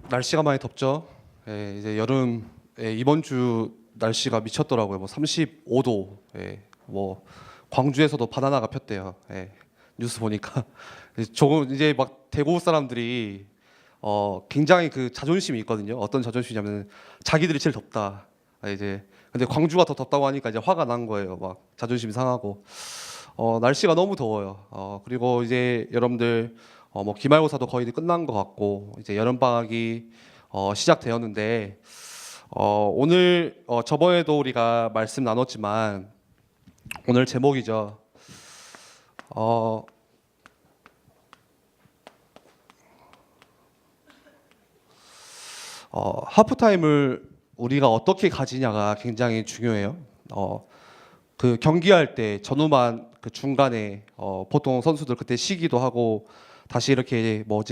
날씨가 많이 덥죠. 예, 이제 여름, 이번 주 날씨가 미쳤더라고요. 뭐 35도. 뭐 광주에서도 바나나가 폈대요. 뉴스 보니까 조금 이제 막 대구 사람들이 굉장히 그 자존심이 있거든요. 어떤 자존심이냐면 자기들이 제일 덥다. 이제 근데 광주가 더 덥다고 하니까 이제 화가 난 거예요. 막 자존심이 상하고. 날씨가 너무 더워요. 그리고 이제 여러분들 뭐 기말고사도 거의 끝난 것 같고 이제 여름 방학이 시작되었는데 오늘 저번에도 우리가 말씀 나눴지만 오늘 제목이죠. 하프타임을 우리가 어떻게 가지냐가 굉장히 중요해요. 그 경기할 때 전후반 그 중간에 보통 선수들 그때 쉬기도 하고 다시 이렇게 뭐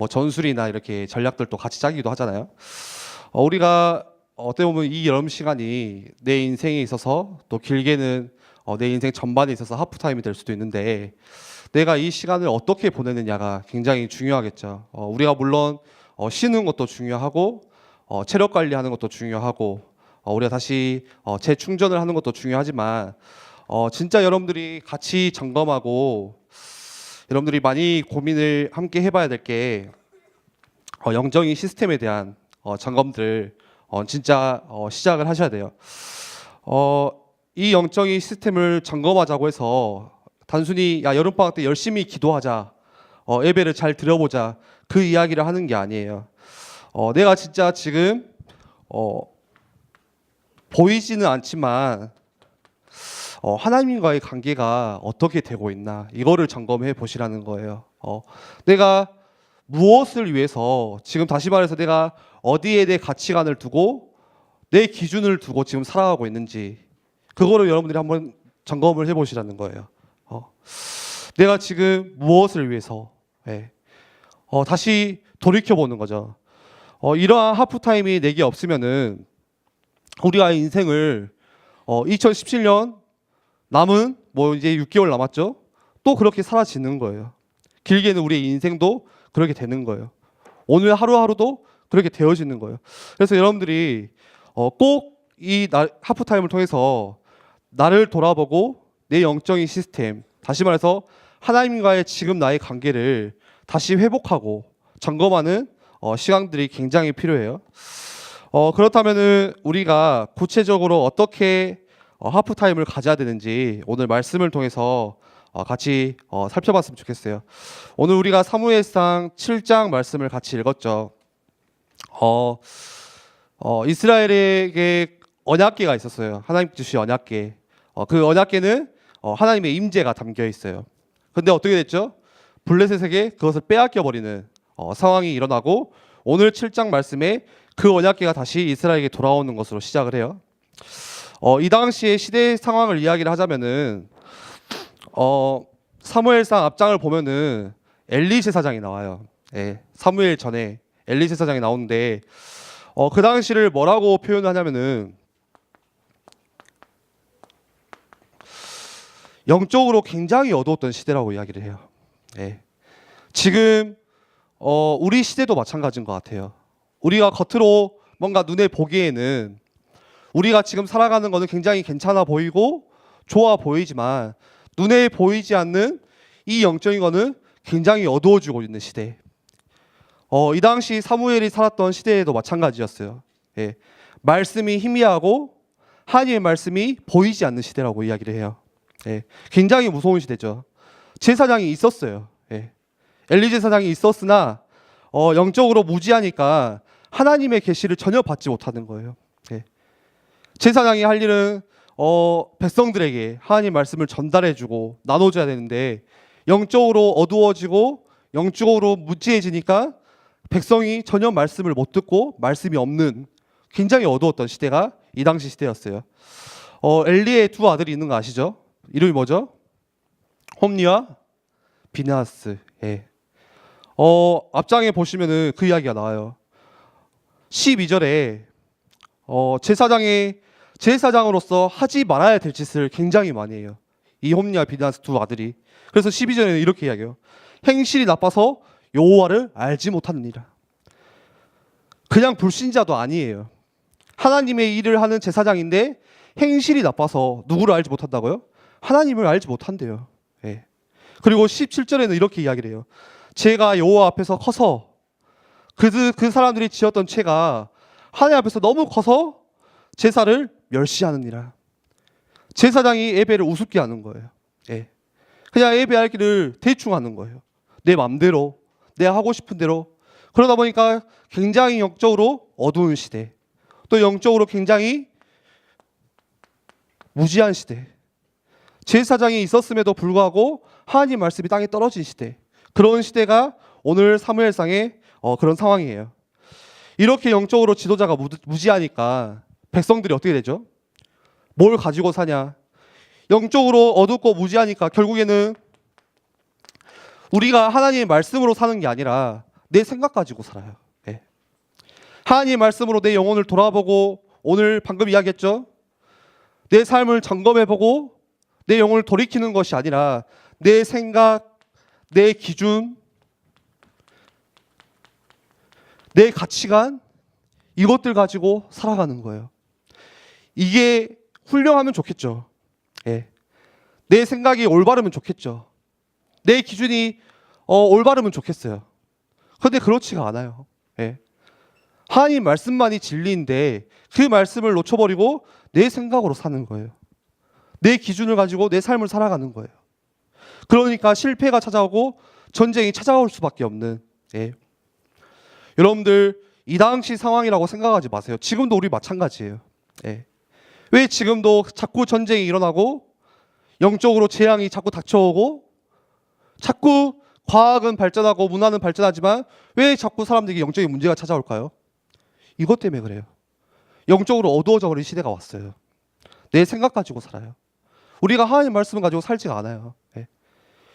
전술이나 이렇게 전략들도 같이 짜기도 하잖아요. 우리가 어떻게 보면 이 여름 시간이 내 인생에 있어서 또 길게는 내 인생 전반에 있어서 하프타임이 될 수도 있는데 내가 이 시간을 어떻게 보내느냐가 굉장히 중요하겠죠. 우리가 물론 쉬는 것도 중요하고 체력 관리하는 것도 중요하고 우리가 다시 재충전을 하는 것도 중요하지만 진짜 여러분들이 같이 점검하고 여러분들이 많이 고민을 함께 해봐야 될 게 영적인 시스템에 대한 점검들 진짜 시작을 하셔야 돼요. 이 영적인 시스템을 점검하자고 해서 단순히 야 여름방학 때 열심히 기도하자, 예배를 잘 드려보자 그 이야기를 하는 게 아니에요. 내가 진짜 지금 보이지는 않지만 하나님과의 관계가 어떻게 되고 있나 이거를 점검해 보시라는 거예요. 내가 무엇을 위해서 지금 다시 말해서 내가 어디에 내 가치관을 두고 내 기준을 두고 지금 살아가고 있는지 그거를 여러분들이 한번 점검을 해 보시라는 거예요. 내가 지금 무엇을 위해서 다시 돌이켜 보는 거죠. 이러한 하프타임이 내게 없으면은 우리가 인생을 2017년 남은 뭐 이제 6개월 남았죠. 또 그렇게 사라지는 거예요. 길게는 우리의 인생도 그렇게 되는 거예요. 오늘 하루하루도 그렇게 되어지는 거예요. 그래서 여러분들이 꼭 이 하프타임을 통해서 나를 돌아보고 내 영적인 시스템, 다시 말해서 하나님과의 지금 나의 관계를 다시 회복하고 점검하는 시간들이 굉장히 필요해요. 그렇다면은 우리가 구체적으로 어떻게 하프타임을 가져야 되는지 오늘 말씀을 통해서 같이 살펴봤으면 좋겠어요. 오늘 우리가 사무엘상 7장 말씀을 같이 읽었죠. 이스라엘에게 언약궤가 있었어요. 하나님 주신 언약궤. 그 언약궤는 하나님의 임재가 담겨 있어요. 근데 어떻게 됐죠? 블레셋에게 그것을 빼앗겨 버리는 상황이 일어나고 오늘 7장 말씀에 그 언약궤가 다시 이스라엘에게 돌아오는 것으로 시작을 해요. 이 당시의 시대 상황을 이야기를 하자면은 사무엘상 앞장을 보면은 엘리 제사장이 나와요. 사무엘 전에 엘리 제사장이 나오는데 그 당시를 뭐라고 표현하냐면은 영적으로 굉장히 어두웠던 시대라고 이야기를 해요. 지금 우리 시대도 마찬가지인 것 같아요. 우리가 겉으로 뭔가 눈에 보기에는 우리가 지금 살아가는 거는 굉장히 괜찮아 보이고 좋아 보이지만 눈에 보이지 않는 이 영적인 거는 굉장히 어두워지고 있는 시대. 이 당시 사무엘이 살았던 시대에도 마찬가지였어요. 말씀이 희미하고 하나님의 말씀이 보이지 않는 시대라고 이야기를 해요. 굉장히 무서운 시대죠. 제사장이 있었어요. 엘리 제사장이 있었으나 영적으로 무지하니까 하나님의 계시를 전혀 받지 못하는 거예요. 제사장이 할 일은 백성들에게 하나님 말씀을 전달해주고 나눠줘야 되는데 영적으로 어두워지고 영적으로 무지해지니까 백성이 전혀 말씀을 못 듣고 말씀이 없는 굉장히 어두웠던 시대가 이 당시 시대였어요. 엘리의 두 아들이 있는 거 아시죠? 이름이 뭐죠? 홈니와 비느하스. 앞장에 보시면은 그 이야기가 나와요. 12절에 제사장으로서 하지 말아야 될 짓을 굉장히 많이 해요. 이 홈니와 비느하스 두 아들이. 그래서 12절에는 이렇게 이야기해요. 행실이 나빠서 여호와를 알지 못하느니라. 그냥 불신자도 아니에요. 하나님의 일을 하는 제사장인데 행실이 나빠서 누구를 알지 못한다고요? 하나님을 알지 못한대요. 예. 그리고 17절에는 이렇게 이야기를 해요. 제가 여호와 앞에서 커서 그 사람들이 지었던 죄가 하나님 앞에서 너무 커서 제사를 멸시하느니라. 제사장이 예배를 우습게 하는 거예요. 예. 그냥 예배할 길을 대충 하는 거예요. 내 맘대로, 내가 하고 싶은 대로. 그러다 보니까 굉장히 영적으로 어두운 시대, 또 영적으로 굉장히 무지한 시대, 제사장이 있었음에도 불구하고 하나님 말씀이 땅에 떨어진 시대, 그런 시대가 오늘 사무엘상의 그런 상황이에요. 이렇게 영적으로 지도자가 무지하니까 백성들이 어떻게 되죠? 뭘 가지고 사냐? 영적으로 어둡고 무지하니까 결국에는 우리가 하나님의 말씀으로 사는 게 아니라 내 생각 가지고 살아요. 네. 하나님의 말씀으로 내 영혼을 돌아보고, 오늘 방금 이야기했죠? 내 삶을 점검해보고 내 영혼을 돌이키는 것이 아니라 내 생각, 내 기준, 내 가치관, 이것들 가지고 살아가는 거예요. 이게 훌륭하면 좋겠죠. 예. 내 생각이 올바르면 좋겠죠. 내 기준이 올바르면 좋겠어요. 그런데 그렇지가 않아요. 예. 하나님 말씀만이 진리인데 그 말씀을 놓쳐버리고 내 생각으로 사는 거예요. 내 기준을 가지고 내 삶을 살아가는 거예요. 그러니까 실패가 찾아오고 전쟁이 찾아올 수밖에 없는. 예. 여러분들 이 당시 상황이라고 생각하지 마세요. 지금도 우리 마찬가지예요. 예. 왜 지금도 자꾸 전쟁이 일어나고 영적으로 재앙이 자꾸 닥쳐오고 자꾸 과학은 발전하고 문화는 발전하지만 왜 자꾸 사람들에게 영적인 문제가 찾아올까요? 이것 때문에 그래요. 영적으로 어두워져 버린 시대가 왔어요. 내 생각 가지고 살아요. 우리가 하나님 말씀을 가지고 살지가 않아요. 예.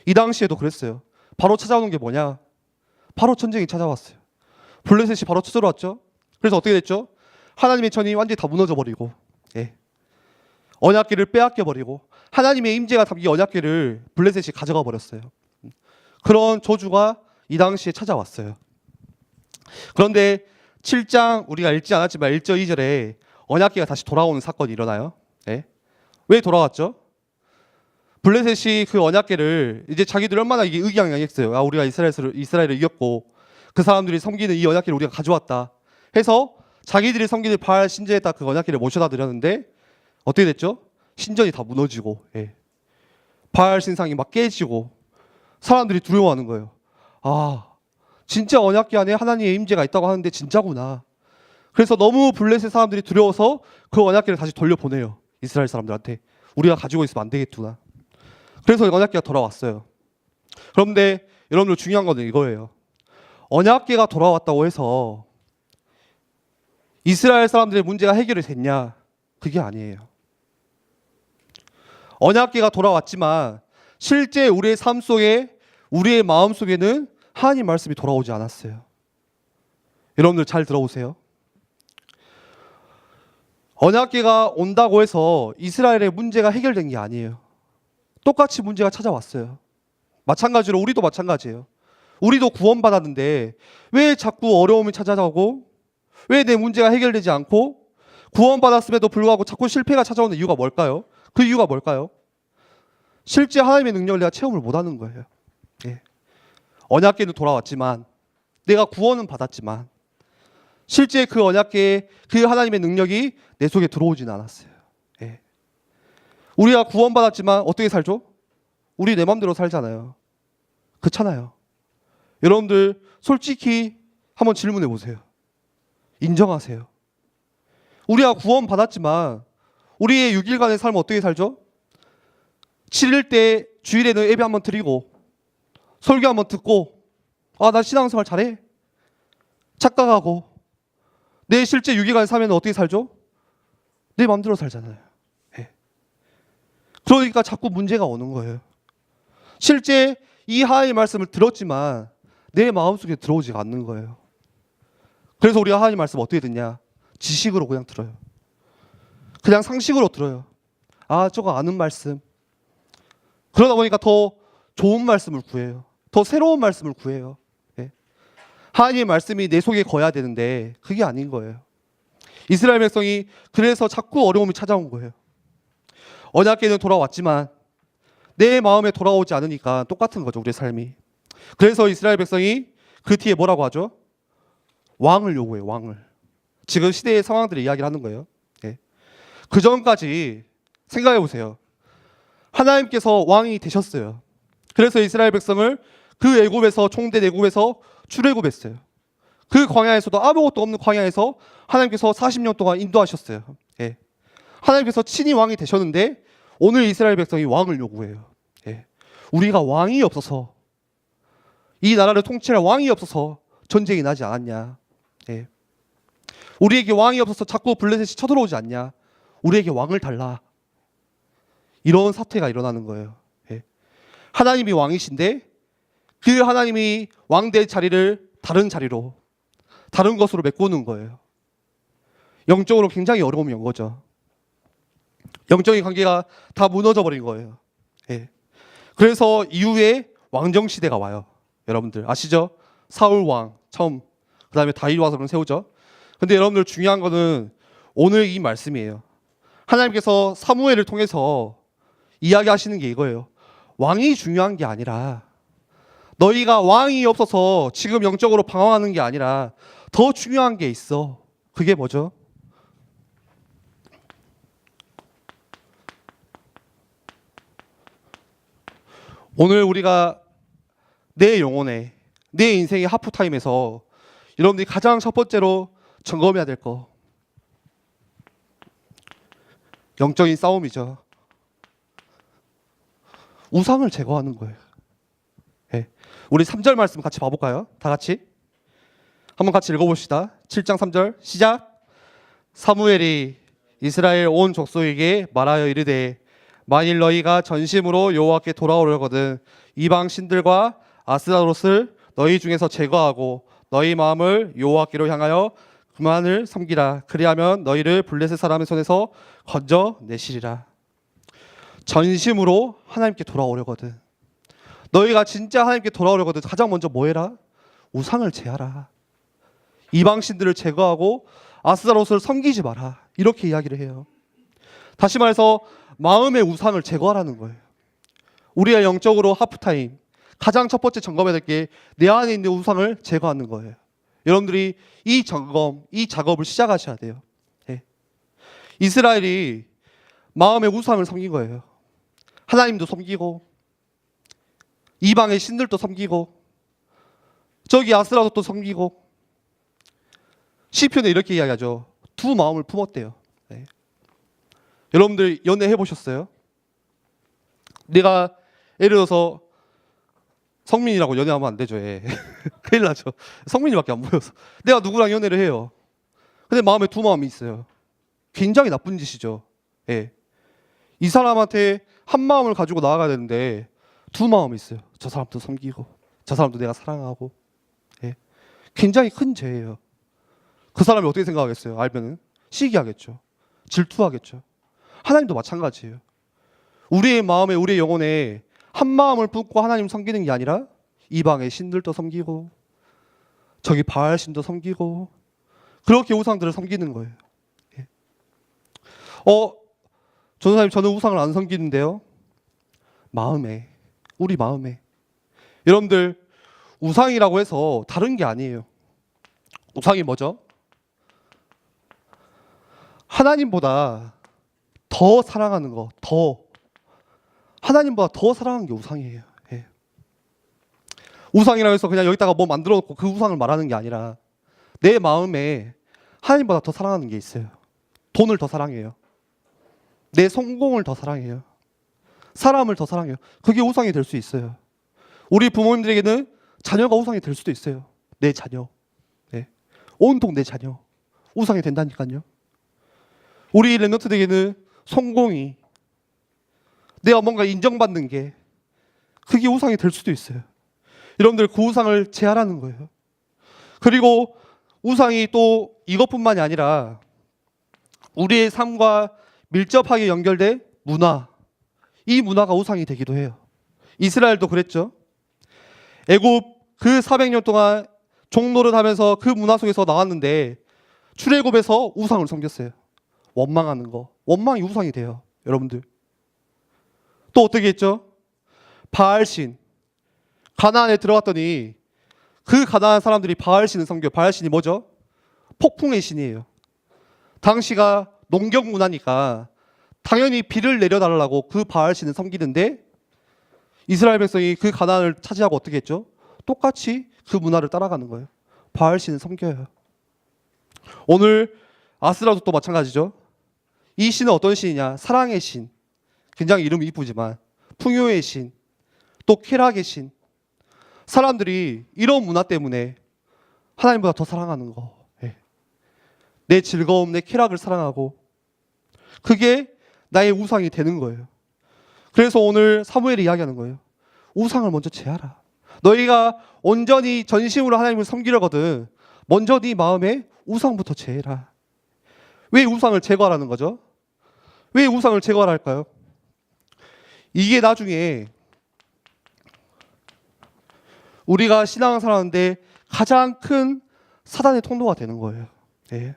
이 당시에도 그랬어요. 바로 찾아오는 게 뭐냐? 바로 전쟁이 찾아왔어요. 블레셋이 바로 쳐들어왔죠. 그래서 어떻게 됐죠? 하나님의 전이 완전히 다 무너져 버리고, 예. 언약궤를 빼앗겨 버리고 하나님의 임재가 담긴 언약궤를 블레셋이 가져가 버렸어요. 그런 저주가 이 당시에 찾아왔어요. 그런데 7장 우리가 읽지 않았지만 1절 2절에 언약궤가 다시 돌아오는 사건이 일어나요. 예. 왜 돌아왔죠? 블레셋이 그 언약궤를 이제 자기들 얼마나 이게 의기양양했어요. 아, 우리가 이스라엘을 이겼고 그 사람들이 섬기는 이 언약궤를 우리가 가져왔다 해서 자기들이 섬기는 바알 신전에다 그 언약궤를 모셔다 드렸는데 어떻게 됐죠? 신전이 다 무너지고, 예. 바알 신상이 막 깨지고 사람들이 두려워하는 거예요. 아, 진짜 언약궤 안에 하나님의 임재가 있다고 하는데 진짜구나. 그래서 너무 블레셋 사람들이 두려워서 그 언약궤를 다시 돌려보내요. 이스라엘 사람들한테. 우리가 가지고 있으면 안 되겠구나. 그래서 언약궤가 돌아왔어요. 그런데 여러분들 중요한 건 이거예요. 언약궤가 돌아왔다고 해서 이스라엘 사람들의 문제가 해결이 됐냐? 그게 아니에요. 언약궤가 돌아왔지만 실제 우리의 삶 속에, 우리의 마음 속에는 하나님 말씀이 돌아오지 않았어요. 여러분들 잘 들어보세요. 언약궤가 온다고 해서 이스라엘의 문제가 해결된 게 아니에요. 똑같이 문제가 찾아왔어요. 마찬가지로 우리도 마찬가지예요. 우리도 구원받았는데 왜 자꾸 어려움이 찾아오고 왜 내 문제가 해결되지 않고 구원받았음에도 불구하고 자꾸 실패가 찾아오는 이유가 뭘까요? 그 이유가 뭘까요? 실제 하나님의 능력을 내가 체험을 못하는 거예요. 예. 언약궤는 돌아왔지만 내가 구원은 받았지만 실제 그 언약궤의 그 하나님의 능력이 내 속에 들어오지는 않았어요. 예. 우리가 구원받았지만 어떻게 살죠? 우리 내 맘대로 살잖아요. 그렇잖아요. 여러분들 솔직히 한번 질문해 보세요. 인정하세요. 우리가 구원받았지만 우리의 6일간의 삶은 어떻게 살죠? 7일 때 주일에는 예배 한번 드리고 설교 한번 듣고 아, 나 신앙생활 잘해? 착각하고 내 실제 6일간의 삶에는 어떻게 살죠? 내 마음대로 살잖아요. 예. 그러니까 자꾸 문제가 오는 거예요. 실제 이 하나님의 말씀을 들었지만 내 마음속에 들어오지가 않는 거예요. 그래서 우리가 하나님 말씀 어떻게 듣냐? 지식으로 그냥 들어요. 그냥 상식으로 들어요. 아, 저거 아는 말씀. 그러다 보니까 더 좋은 말씀을 구해요. 더 새로운 말씀을 구해요. 예. 하나님의 말씀이 내 속에 거야 되는데 그게 아닌 거예요. 이스라엘 백성이 그래서 자꾸 어려움이 찾아온 거예요. 언약궤는 돌아왔지만 내 마음에 돌아오지 않으니까 똑같은 거죠, 우리의 삶이. 그래서 이스라엘 백성이 그 뒤에 뭐라고 하죠? 왕을 요구해요, 왕을. 지금 시대의 상황들을 이야기를 하는 거예요. 예. 그 전까지 생각해 보세요. 하나님께서 왕이 되셨어요. 그래서 이스라엘 백성을 그 애굽에서, 총대 애굽에서 출애굽했어요. 그 광야에서도, 아무것도 없는 광야에서 하나님께서 40년 동안 인도하셨어요. 예. 하나님께서 친히 왕이 되셨는데 오늘 이스라엘 백성이 왕을 요구해요. 예. 우리가 왕이 없어서, 이 나라를 통치할 왕이 없어서 전쟁이 나지 않았냐. 예. 우리에게 왕이 없어서 자꾸 블레셋이 쳐들어오지 않냐. 우리에게 왕을 달라. 이런 사태가 일어나는 거예요. 예. 하나님이 왕이신데 그 하나님이 왕대 자리를 다른 자리로, 다른 것으로 메꾸는 거예요. 영적으로 굉장히 어려움이 온 거죠. 영적인 관계가 다 무너져 버린 거예요. 예. 그래서 이후에 왕정 시대가 와요. 여러분들 아시죠? 사울 왕 처음, 그 다음에 다윗 왕을 세우죠. 근데 여러분들 중요한 거는 오늘 이 말씀이에요. 하나님께서 사무엘을 통해서 이야기하시는 게 이거예요. 왕이 중요한 게 아니라, 너희가 왕이 없어서 지금 영적으로 방황하는 게 아니라 더 중요한 게 있어. 그게 뭐죠? 오늘 우리가 내 영혼에, 내 인생의 하프타임에서 여러분들이 가장 첫 번째로 점검해야 될 거, 영적인 싸움이죠. 우상을 제거하는 거예요. 네. 우리 3절 말씀 같이 봐볼까요? 다 같이 한번 같이 읽어봅시다. 7장 3절 시작. 사무엘이 이스라엘 온 족속에게 말하여 이르되, 만일 너희가 전심으로 여호와께 돌아오려거든 이방 신들과 아스타롯을 너희 중에서 제거하고 너희 마음을 여호와께로 향하여 그만을 섬기라. 그리하면 너희를 블레셋 사람의 손에서 건져내시리라. 전심으로 하나님께 돌아오려거든, 너희가 진짜 하나님께 돌아오려거든 가장 먼저 뭐 해라? 우상을 제하라. 이방 신들을 제거하고 아스타롯을 섬기지 마라. 이렇게 이야기를 해요. 다시 말해서 마음의 우상을 제거하라는 거예요. 우리가 영적으로 하프타임 가장 첫 번째 점검해야 될 게 내 안에 있는 우상을 제거하는 거예요. 여러분들이 이 점검, 이 작업을 시작하셔야 돼요. 네. 이스라엘이 마음의 우상을 섬긴 거예요. 하나님도 섬기고 이방의 신들도 섬기고 저기 아스라도 섬기고. 시편에 이렇게 이야기하죠. 두 마음을 품었대요. 네. 여러분들 연애 해보셨어요? 내가 예를 들어서 성민이라고 연애하면 안 되죠. 예. 큰일 나죠. 성민이밖에 안 보여서. 내가 누구랑 연애를 해요. 근데 마음에 두 마음이 있어요. 굉장히 나쁜 짓이죠. 예. 이 사람한테 한 마음을 가지고 나아가야 되는데 두 마음이 있어요. 저 사람도 섬기고 저 사람도 내가 사랑하고. 예. 굉장히 큰 죄예요. 그 사람이 어떻게 생각하겠어요? 알면은 시기하겠죠. 질투하겠죠. 하나님도 마찬가지예요. 우리의 마음에, 우리의 영혼에 한 마음을 품고 하나님 섬기는 게 아니라 이방의 신들도 섬기고 저기 바알 신도 섬기고 그렇게 우상들을 섬기는 거예요. 예. 전도사님, 저는 우상을 안 섬기는데요. 마음에, 우리 마음에. 여러분들 우상이라고 해서 다른 게 아니에요. 우상이 뭐죠? 하나님보다 더 사랑하는 거, 하나님보다 더 사랑하는 게 우상이에요. 예. 우상이라고 해서 그냥 여기다가 뭐 만들어 놓고 그 우상을 말하는 게 아니라 내 마음에 하나님보다 더 사랑하는 게 있어요. 돈을 더 사랑해요. 내 성공을 더 사랑해요. 사람을 더 사랑해요. 그게 우상이 될 수 있어요. 우리 부모님들에게는 자녀가 우상이 될 수도 있어요. 내 자녀, 예. 온통 내 자녀 우상이 된다니까요. 우리 랩런트들에게는 성공이, 내가 뭔가 인정받는 게, 그게 우상이 될 수도 있어요. 여러분들 그 우상을 제하라는 거예요. 그리고 우상이 또 이것뿐만이 아니라 우리의 삶과 밀접하게 연결된 문화, 이 문화가 우상이 되기도 해요. 이스라엘도 그랬죠. 애굽 그 400년 동안 종노릇 하면서 그 문화 속에서 나왔는데 출애굽에서 우상을 섬겼어요. 원망하는 거. 원망이 우상이 돼요. 여러분들. 또 어떻게 했죠? 바알신. 가나안에 들어갔더니 그 가나안 사람들이 바알신을 섬겨요. 바알신이 뭐죠? 폭풍의 신이에요. 당시가 농경 문화니까 당연히 비를 내려달라고 그 바알신을 섬기는데 이스라엘 백성이 그 가나안을 차지하고 어떻게 했죠? 똑같이 그 문화를 따라가는 거예요. 바알신을 섬겨요. 오늘 아스라도 또 마찬가지죠. 이 신은 어떤 신이냐? 사랑의 신. 굉장히 이름이 이쁘지만 풍요의 신, 또 쾌락의 신. 사람들이 이런 문화 때문에 하나님보다 더 사랑하는 거. 내 즐거움, 내 쾌락을 사랑하고 그게 나의 우상이 되는 거예요. 그래서 오늘 사무엘이 이야기하는 거예요. 우상을 먼저 제하라. 너희가 온전히 전심으로 하나님을 섬기려거든 먼저 네 마음에 우상부터 제해라. 왜 우상을 제거하라는 거죠? 왜 우상을 제거할까요? 이게 나중에 우리가 신앙생활 하는데 가장 큰 사단의 통로가 되는 거예요. 네.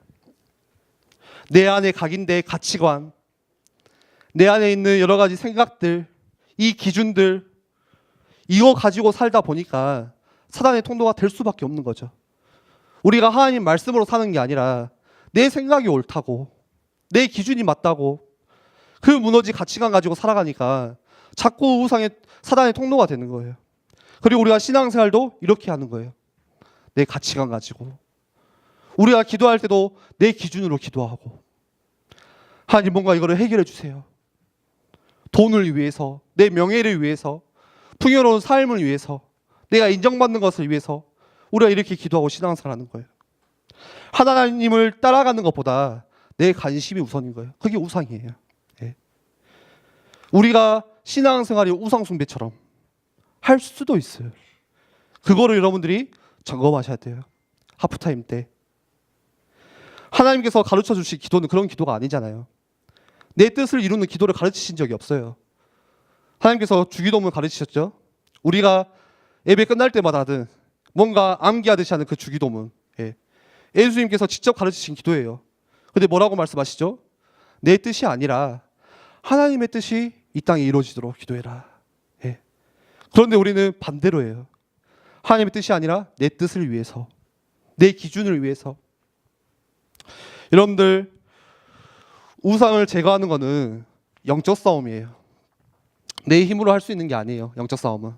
내 안에 각인된 가치관, 내 안에 있는 여러 가지 생각들, 이 기준들, 이거 가지고 살다 보니까 사단의 통로가 될 수밖에 없는 거죠. 우리가 하나님 말씀으로 사는 게 아니라 내 생각이 옳다고, 내 기준이 맞다고 그 무너진 가치관 가지고 살아가니까 자꾸 우상의 사단의 통로가 되는 거예요. 그리고 우리가 신앙생활도 이렇게 하는 거예요. 내 가치관 가지고. 우리가 기도할 때도 내 기준으로 기도하고 하나님 뭔가 이거를 해결해 주세요. 돈을 위해서, 내 명예를 위해서, 풍요로운 삶을 위해서, 내가 인정받는 것을 위해서 우리가 이렇게 기도하고 신앙생활하는 거예요. 하나님을 따라가는 것보다 내 관심이 우선인 거예요. 그게 우상이에요. 네. 우리가 신앙생활이 우상숭배처럼 할 수도 있어요. 그거를 여러분들이 점검하셔야 돼요. 하프타임 때. 하나님께서 가르쳐 주신 기도는 그런 기도가 아니잖아요. 내 뜻을 이루는 기도를 가르치신 적이 없어요. 하나님께서 주기도문을 가르치셨죠. 우리가 예배 끝날 때마다 하든 뭔가 암기하듯이 하는 그 주기도문. 예. 예수님께서 직접 가르치신 기도예요. 근데 뭐라고 말씀하시죠? 내 뜻이 아니라 하나님의 뜻이 이 땅에 이루어지도록 기도해라. 예. 그런데 우리는 반대로 해요. 하나님의 뜻이 아니라 내 뜻을 위해서, 내 기준을 위해서. 여러분들, 우상을 제거하는 것은 영적 싸움이에요. 내 힘으로 할 수 있는 게 아니에요. 영적 싸움은.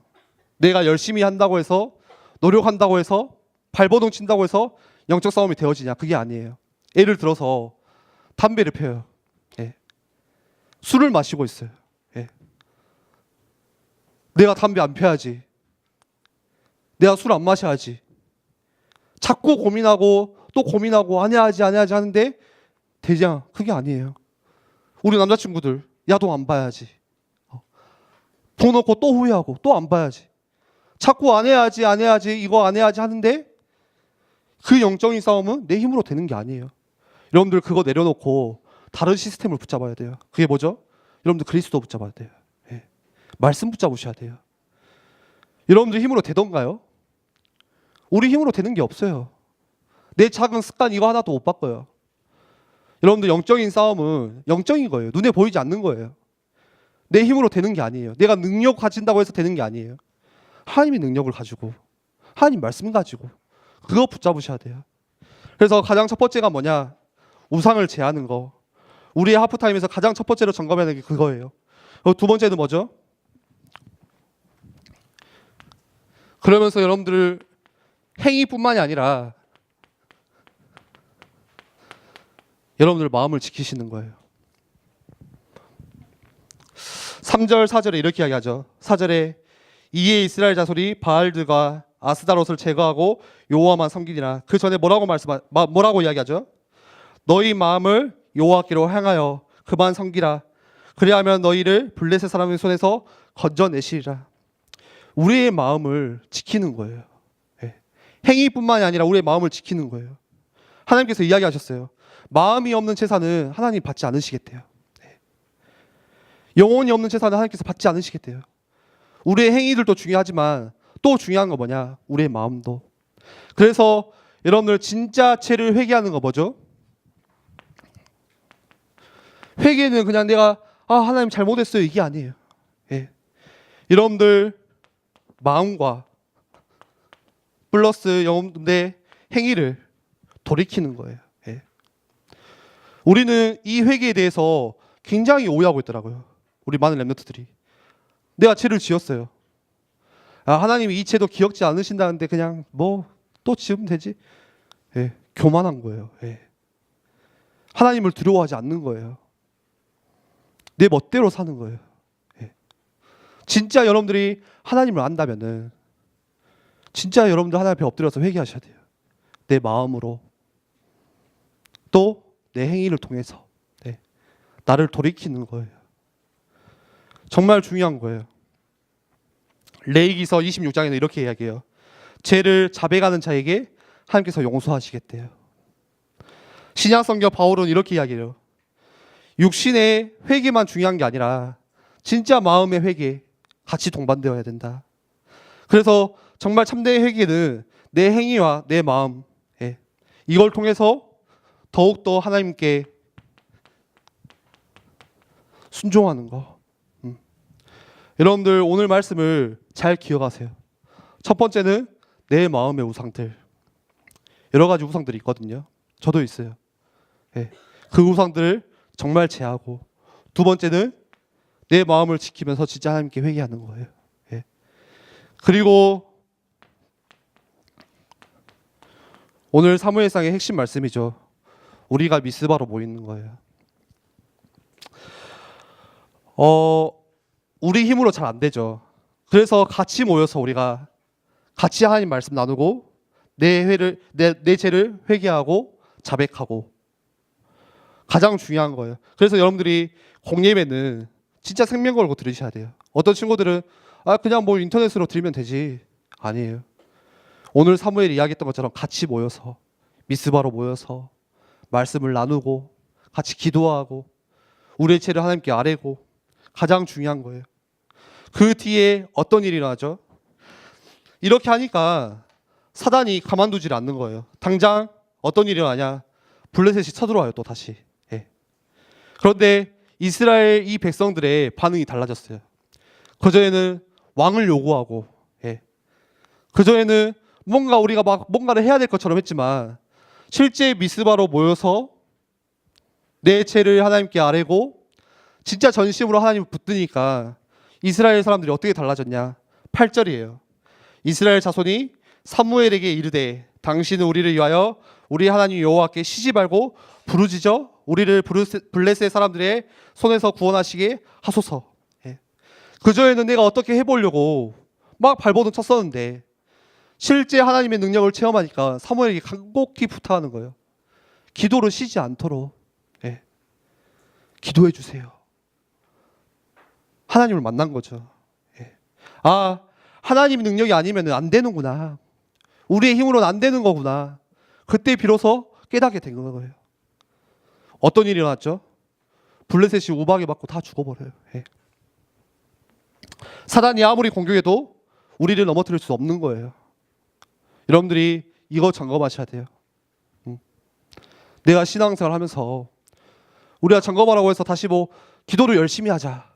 내가 열심히 한다고 해서, 노력한다고 해서, 발버둥 친다고 해서 영적 싸움이 되어지냐? 그게 아니에요. 예를 들어서 담배를 피워요. 예. 술을 마시고 있어요. 예. 내가 담배 안 피워야지. 내가 술 안 마셔야지. 자꾸 고민하고 또 고민하고 안 해야지 하는데 되냐? 그게 아니에요. 우리 남자친구들 야동 안 봐야지. 보놓고 또 후회하고 또 안 봐야지. 자꾸 안 해야지 이거 안 해야지 하는데 그 영적인 싸움은 내 힘으로 되는 게 아니에요. 여러분들 그거 내려놓고 다른 시스템을 붙잡아야 돼요. 그게 뭐죠? 여러분들 그리스도 붙잡아야 돼요. 예. 말씀 붙잡으셔야 돼요. 여러분들 힘으로 되던가요? 우리 힘으로 되는 게 없어요. 내 작은 습관 이거 하나도 못 바꿔요. 여러분들 영적인 싸움은 영적인 거예요. 눈에 보이지 않는 거예요. 내 힘으로 되는 게 아니에요. 내가 능력 가진다고 해서 되는 게 아니에요. 하나님의 능력을 가지고, 하나님 말씀 가지고 그거 붙잡으셔야 돼요. 그래서 가장 첫 번째가 뭐냐? 우상을 제하는 거. 우리의 하프타임에서 가장 첫 번째로 점검해야 하는 게 그거예요. 두 번째는 뭐죠? 그러면서 여러분들 행위뿐만이 아니라 여러분들 마음을 지키시는 거예요. 3절 4절에 이렇게 이야기하죠. 4절에 이에 이스라엘 자손이 바알들과 아스다롯을 제거하고 여호와만 섬기니라. 그 전에 뭐라고 이야기하죠? 너희 마음을 여호와께로 향하여 그만 섬기라. 그리하면 너희를 블레셋 사람의 손에서 건져내시리라. 우리의 마음을 지키는 거예요. 네. 행위뿐만이 아니라 우리의 마음을 지키는 거예요. 하나님께서 이야기하셨어요. 마음이 없는 제사는 하나님 받지 않으시겠대요. 네. 영혼이 없는 제사는 하나님께서 받지 않으시겠대요. 우리의 행위들도 중요하지만 또 중요한 거 뭐냐? 우리의 마음도. 그래서 여러분들 진짜 죄를 회개하는 거 뭐죠? 회개는 그냥 내가 하나님 잘못했어요 이게 아니에요. 예. 여러분들 마음과 플러스 여러분들의 행위를 돌이키는 거예요. 예. 우리는 이 회개에 대해서 굉장히 오해하고 있더라고요. 우리 많은 렘넌트들이 내가 죄를 지었어요. 하나님이 이 죄도 기억지 않으신다는데 그냥 뭐 또 지으면 되지. 예. 교만한 거예요. 예. 하나님을 두려워하지 않는 거예요. 내 멋대로 사는 거예요. 예. 진짜 여러분들이 하나님을 안다면은 진짜 여러분들 하나님 앞에 엎드려서 회개하셔야 돼요. 내 마음으로 또 내 행위를 통해서 나를 돌이키는 거예요. 정말 중요한 거예요. 레위기서 26장에는 이렇게 이야기해요. 죄를 자백하는 자에게 하나님께서 용서하시겠대요. 신약성경 바울은 이렇게 이야기해요. 육신의 회개만 중요한 게 아니라 진짜 마음의 회개 같이 동반되어야 된다. 그래서 정말 참된 회개는 내 행위와 내 마음 이걸 통해서 더욱더 하나님께 순종하는 거. 여러분들 오늘 말씀을 잘 기억하세요. 첫 번째는 내 마음의 우상들. 여러 가지 우상들이 있거든요. 저도 있어요. 그 우상들을 정말 제하고, 두 번째는 내 마음을 지키면서 진짜 하나님께 회개하는 거예요. 그리고 오늘 사무엘상의 핵심 말씀이죠. 우리가 미스바로 모이는 거예요. 우리 힘으로 잘 안 되죠. 그래서 같이 모여서 우리가 같이 하나님 말씀 나누고 내 죄를 회개하고 자백하고 가장 중요한 거예요. 그래서 여러분들이 공예배는 진짜 생명 걸고 들으셔야 돼요. 어떤 친구들은 그냥 뭐 인터넷으로 들으면 되지. 아니에요. 오늘 사무엘이 이야기했던 것처럼 같이 모여서 미스바로 모여서 말씀을 나누고 같이 기도하고 우리의 죄를 하나님께 아뢰고 가장 중요한 거예요. 그 뒤에 어떤 일이 일어나죠? 이렇게 하니까 사단이 가만두질 않는 거예요. 당장 어떤 일이 일어나냐? 블레셋이 쳐들어와요 또 다시. 그런데 이스라엘 이 백성들의 반응이 달라졌어요. 그전에는 왕을 요구하고 그전에는 뭔가 우리가 막 뭔가를 해야 될 것처럼 했지만 실제 미스바로 모여서 내 죄를 하나님께 아뢰고 진짜 전심으로 하나님을 붙드니까 이스라엘 사람들이 어떻게 달라졌냐? 8절이에요. 이스라엘 자손이 사무엘에게 이르되 당신은 우리를 위하여 우리 하나님 여호와께 시지 말고 부르짖어 우리를 블레셋 사람들의 손에서 구원하시게 하소서. 그전에는 내가 어떻게 해보려고 막 발버둥 쳤었는데 실제 하나님의 능력을 체험하니까 사무엘에게 간곡히 부탁하는 거예요. 기도를 쉬지 않도록 기도해 주세요. 하나님을 만난 거죠. 하나님 능력이 아니면 안 되는구나. 우리의 힘으로는 안 되는 거구나. 그때 비로소 깨닫게 된 거예요. 어떤 일이 일어났죠? 블레셋이 우박에 맞고 다 죽어버려요. 사단이 아무리 공격해도 우리를 넘어뜨릴 수 없는 거예요. 여러분들이 이거 점검하셔야 돼요. 내가 신앙생활 하면서 우리가 점검하라고 해서 다시 뭐 기도를 열심히 하자.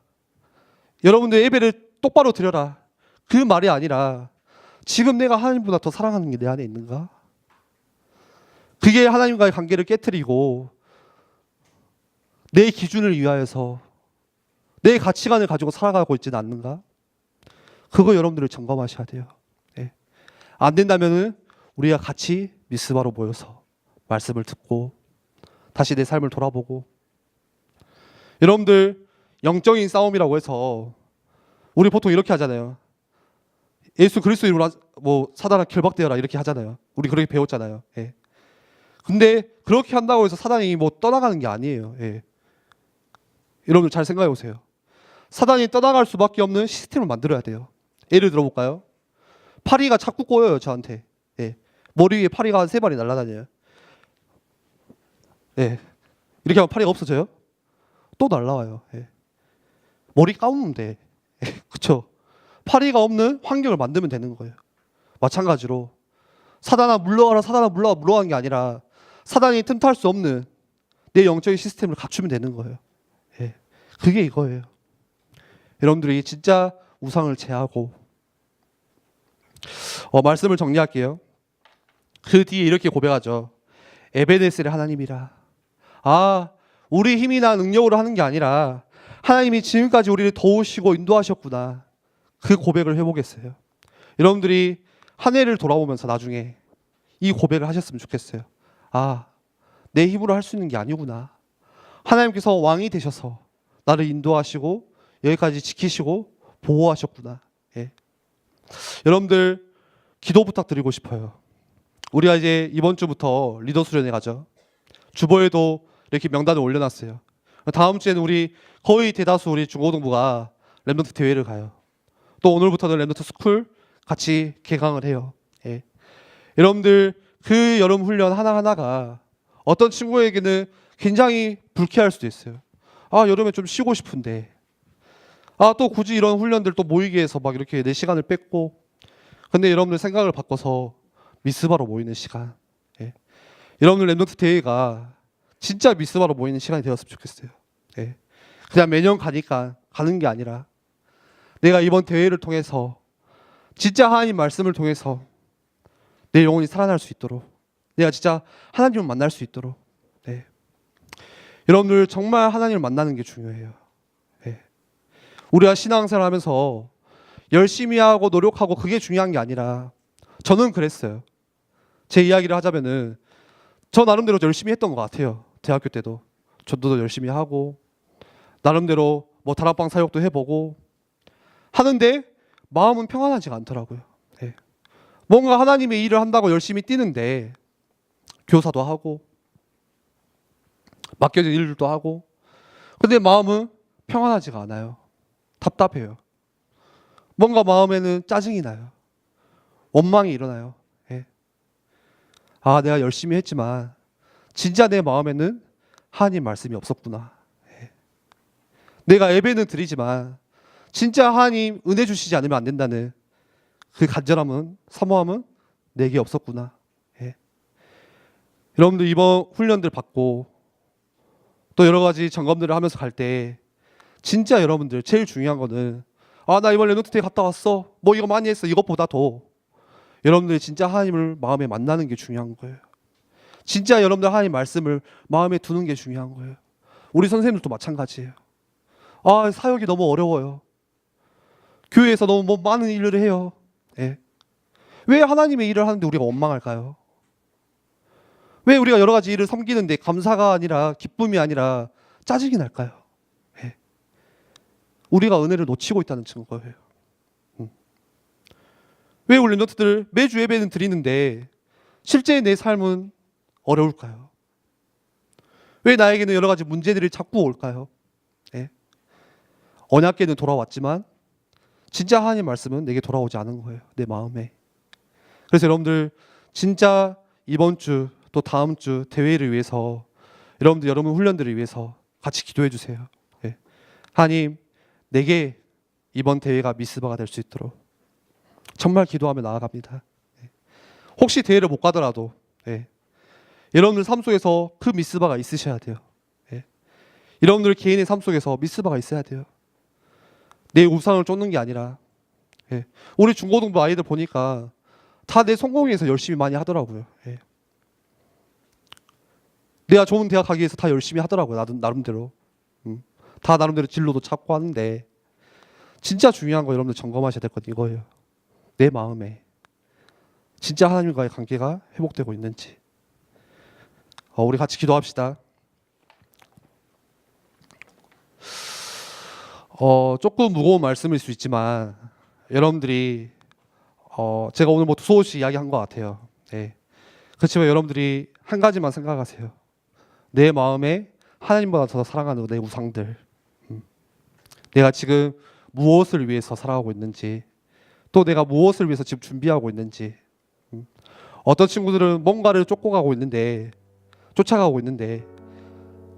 여러분들 예배를 똑바로 드려라. 그 말이 아니라 지금 내가 하나님보다 더 사랑하는 게 내 안에 있는가? 그게 하나님과의 관계를 깨트리고 내 기준을 위하여서 내 가치관을 가지고 살아가고 있지는 않는가? 그거 여러분들을 점검하셔야 돼요. 안 된다면은 우리가 같이 미스바로 모여서 말씀을 듣고 다시 내 삶을 돌아보고 여러분들 영적인 싸움이라고 해서 우리 보통 이렇게 하잖아요. 예수 그리스도 이름으로 뭐 사단아 결박되어라 이렇게 하잖아요. 우리 그렇게 배웠잖아요. 근데 그렇게 한다고 해서 사단이 뭐 떠나가는 게 아니에요. 여러분들 잘 생각해 보세요. 사단이 떠나갈 수밖에 없는 시스템을 만들어야 돼요. 예를 들어볼까요? 파리가 자꾸 꼬여요 저한테. 머리 위에 파리가 한 3마리 날아다녀요. 이렇게 하면 파리가 없어져요? 또 날아와요. 머리 감으면 돼. 그쵸? 파리가 없는 환경을 만들면 되는 거예요. 마찬가지로 사단아 물러가라, 사단아 물러가, 물러가는 게 아니라 사단이 틈탈 수 없는 내 영적인 시스템을 갖추면 되는 거예요. 예. 그게 이거예요. 여러분들이 진짜 우상을 제하고 말씀을 정리할게요. 그 뒤에 이렇게 고백하죠. 에베네셀의 하나님이라. 우리 힘이나 능력으로 하는 게 아니라 하나님이 지금까지 우리를 도우시고 인도하셨구나. 그 고백을 해보겠어요. 여러분들이 한 해를 돌아보면서 나중에 이 고백을 하셨으면 좋겠어요. 내 힘으로 할 수 있는 게 아니구나. 하나님께서 왕이 되셔서 나를 인도하시고 여기까지 지키시고 보호하셨구나. 예. 여러분들 기도 부탁드리고 싶어요. 우리가 이제 이번 주부터 리더 수련회 가죠. 주보에도 이렇게 명단을 올려놨어요. 다음 주에는 우리 거의 대다수 우리 중고등부가 랩넌트 대회를 가요. 또 오늘부터는 랩넌트 스쿨 같이 개강을 해요. 예. 여러분들 그 여름 훈련 하나하나가 어떤 친구에게는 굉장히 불쾌할 수도 있어요. 여름에 좀 쉬고 싶은데 또 굳이 이런 훈련들 또 모이게 해서 막 이렇게 내 시간을 뺏고. 근데 여러분들 생각을 바꿔서 미스바로 모이는 시간. 예. 여러분들 랩넌트 대회가 진짜 미스바로 모이는 시간이 되었으면 좋겠어요. 예. 그냥 매년 가니까 가는 게 아니라 내가 이번 대회를 통해서 진짜 하나님 말씀을 통해서 내 영혼이 살아날 수 있도록, 내가 진짜 하나님을 만날 수 있도록. 네. 여러분들 정말 하나님을 만나는 게 중요해요. 네. 우리가 신앙생활 하면서 열심히 하고 노력하고 그게 중요한 게 아니라, 저는 그랬어요. 제 이야기를 하자면은 저 나름대로 열심히 했던 것 같아요. 대학교 때도 저도 열심히 하고 나름대로 뭐 다락방 사역도 해보고 하는데 마음은 평안하지가 않더라고요. 네. 뭔가 하나님의 일을 한다고 열심히 뛰는데 교사도 하고 맡겨진 일들도 하고, 근데 마음은 평안하지가 않아요. 답답해요. 뭔가 마음에는 짜증이 나요. 원망이 일어나요. 예. 내가 열심히 했지만 진짜 내 마음에는 하나님 말씀이 없었구나. 예. 내가 예배는 드리지만 진짜 하나님 은혜 주시지 않으면 안 된다는 그 간절함은, 사모함은 내게 없었구나. 예. 여러분들 이번 훈련들 받고 또 여러 가지 점검들을 하면서 갈 때 진짜 여러분들 제일 중요한 거는 나 이번 랩넌트 대회 갔다 왔어. 뭐 이거 많이 했어. 이것보다도 여러분들이 진짜 하나님을 마음에 만나는 게 중요한 거예요. 진짜 여러분들 하나님 말씀을 마음에 두는 게 중요한 거예요. 우리 선생님들도 마찬가지예요. 사역이 너무 어려워요. 교회에서 너무 뭐 많은 일을 해요. 예. 왜 하나님의 일을 하는데 우리가 원망할까요? 왜 우리가 여러 가지 일을 섬기는데 감사가 아니라, 기쁨이 아니라 짜증이 날까요? 예. 우리가 은혜를 놓치고 있다는 증거예요. 왜 우리 랩넌트들 매주 예배는 드리는데 실제 내 삶은 어려울까요? 왜 나에게는 여러 가지 문제들이 자꾸 올까요? 예. 언약궤는 돌아왔지만 진짜 하나님 말씀은 내게 돌아오지 않은 거예요. 내 마음에. 그래서 여러분들 진짜 이번 주 또 다음 주 대회를 위해서, 여러분들 여러분 훈련들을 위해서 같이 기도해 주세요. 예. 하나님, 내게 이번 대회가 미스바가 될 수 있도록 정말 기도하며 나아갑니다. 예. 혹시 대회를 못 가더라도 여러분들 삶 속에서 그 미스바가 있으셔야 돼요. 예. 여러분들 개인의 삶 속에서 미스바가 있어야 돼요. 내 우상을 쫓는 게 아니라. 예. 우리 중고등부 아이들 보니까 다 내 성공에 위해서 열심히 많이 하더라고요. 예. 내가 좋은 대학 가기 위해서 다 열심히 하더라고요. 나름대로. 다 나름대로 진로도 찾고 하는데 진짜 중요한 거 여러분들 점검하셔야 될 건 이거예요. 내 마음에 진짜 하나님과의 관계가 회복되고 있는지. 우리 같이 기도합시다. 조금 무거운 말씀일 수 있지만 여러분들이 제가 오늘 뭐 두서없이 이야기한 것 같아요. 네. 그렇지만 여러분들이 한 가지만 생각하세요. 내 마음에 하나님보다 더 사랑하는 내 우상들, 내가 지금 무엇을 위해서 살아가고 있는지, 또 내가 무엇을 위해서 지금 준비하고 있는지. 어떤 친구들은 뭔가를 쫓아가고 있는데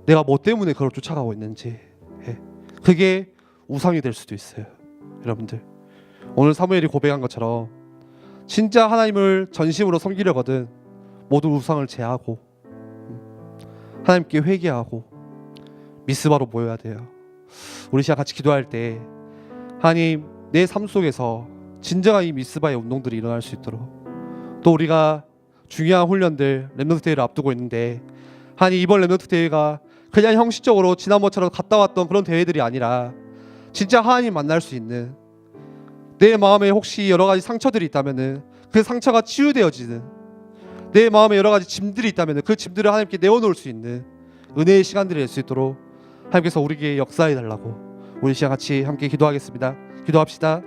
내가 뭐 때문에 그걸 쫓아가고 있는지, 그게 우상이 될 수도 있어요. 여러분들 오늘 사무엘이 고백한 것처럼 진짜 하나님을 전심으로 섬기려거든 모든 우상을 제하고 하나님께 회개하고 미스바로 모여야 돼요. 우리 시간 같이 기도할 때 하나님 내 삶 속에서 진정한 이 미스바의 운동들이 일어날 수 있도록, 또 우리가 중요한 훈련들 렘넌트 대회를 앞두고 있는데 하나님 이번 렘넌트 대회가 그냥 형식적으로 지난번처럼 갔다 왔던 그런 대회들이 아니라 진짜 하나님 만날 수 있는, 내 마음에 혹시 여러 가지 상처들이 있다면은 그 상처가 치유되어지는, 내 마음에 여러 가지 짐들이 있다면은 그 짐들을 하나님께 내어놓을 수 있는 은혜의 시간들이 될 수 있도록 하나님께서 우리에게 역사해 달라고 우리 시간 같이 함께 기도하겠습니다. 기도합시다.